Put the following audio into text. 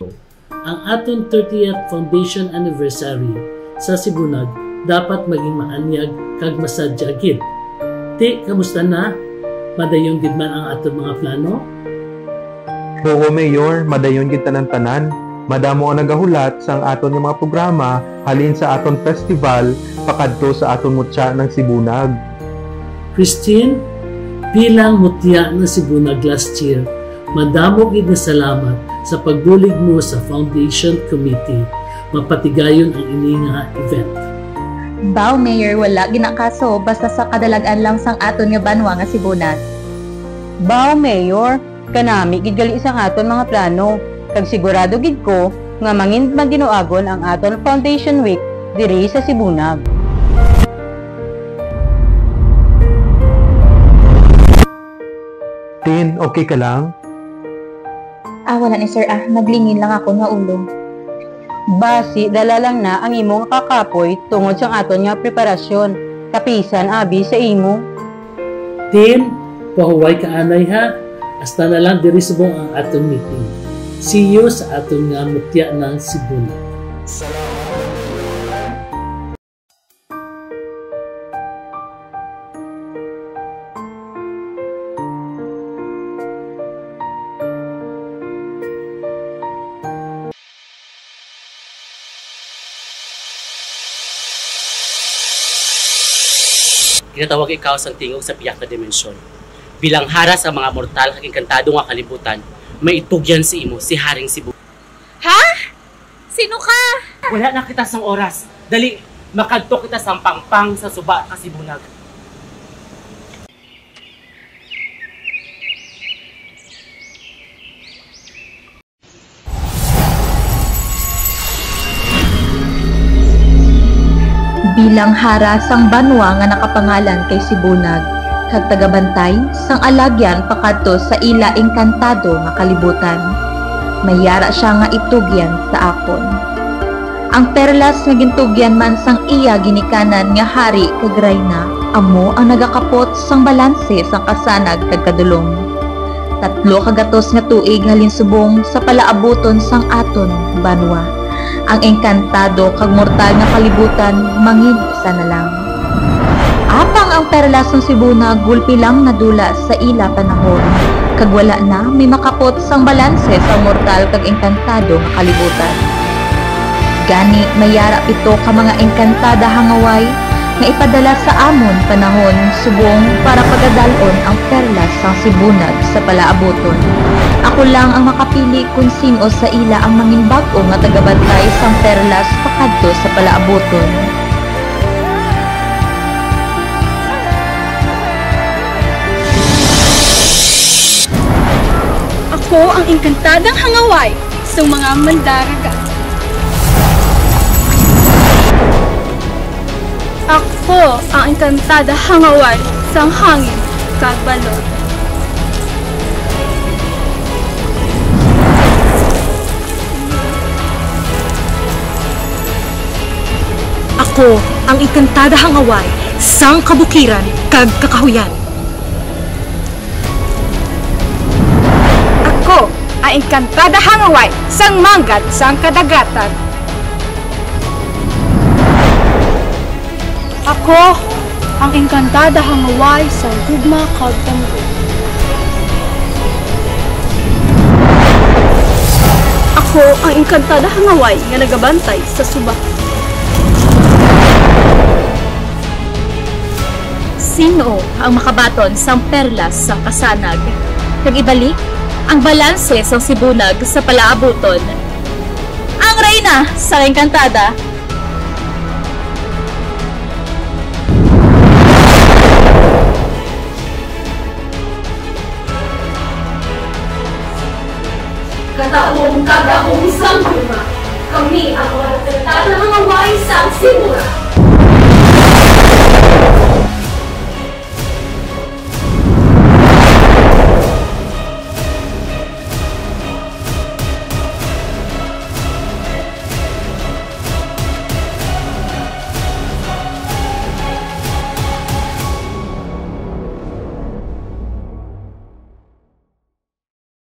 Ato. Ang aton 30th Foundation Anniversary sa Sibunag dapat maging maanyag kag masadya gid. Ti, kamusta na? Madayon gid man ang aton mga plano? Oo, Mayor, madayon gid tanan-tanan. Madamo ang nagahulat sa aton nga mga programa halin sa aton festival pakadto sa aton mutya ng Sibunag. Christine, bilang mutya ng Sibunag last year, madamo gid na salamat sa pagbulig mo sa Foundation Committee. Mapatigayon ang ini nga event. Baw, Mayor, wala ginakaso basta sa kadalagan lang sang aton nga banwa nga Sibunag. Baw, Mayor, kanami gid gali isang aton mga plano. Kag sigurado gid ko nga mangin magdinuagon ang aton Foundation Week diri sa Sibunag. Tin, okay ka lang? Wala ni Sir naglingin lang ako nga ulo. Basi, dala lang na ang imong kakapoy tungod sa aton nga preparasyon. Kapisan, abi, sa imo. Tin, pahuway ka anay ha. Hasta na lang diri subong ang aton meeting. See you sa aton nga mutya ng Sibunag. Ginatawag ikaw sa tingog sa piyak na dimensyon. Bilang haras sa mga mortal kag engkantado nga kalibutan, may itugyan si imo, si Haring Cebu. Ha? Sino ka? Wala na kita sang oras. Dali, makadto kita sang pangpang sa suba ka Sibunag. Bilang hara sang banwa nga nakapangalan kay Sibunag, kag tagabantay sang alagyan pakadto sa ila engkantado nga kalibutan. Mayara siya nga itugyan sa akon. Ang perlas nga gintugyan man sang iya ginikanan nga hari kag reyna, amo ang nagakapot sang balanse sang kasanag kag kadulong. 3 kagatos nga tuig halin subong sa palaabuton sang aton banwa. Ang engkantado kag mortal nga kalibutan mangin isa na lang. Apang ang perlas ng Sibunag gulpi lang nadula sa ila panahon, kag wala na may makapot sang balanse sa mortal kag engkantado nga kalibutan. Gani mayara pito ka mga engkantada hangaway nga ipadala sa amon panahon subong para pagadalon ang perlas sang Sibunag sa palaabuton. Ako lang ang makapili kung sino sa ila ang manginbag-o nga tagabantay sang perlas pakadto sa palaabuton. Ako ang engkantadang hangaway sa mga mandaragat. Ako ang engkantada hangaway sang hangin kag balod. Ako ang engkantada hangaway sang kabukiran kag kakahuyan. Ako ang engkantada hangaway sang manggat sang kadagatan. Ako ang engkantada hangaway sang gugma kag tamgo. Ako ang engkantada hangaway nga nagabantay sa suba. Sino ang makabaton sang perlas sang kasanag? Kag ibalik ang balanse sang Sibunag sa palaabuton. Ang reyna sa engkantada. Kataong kagahong sang bunga, kami ang mga engkantada hangaway sang Sibunag.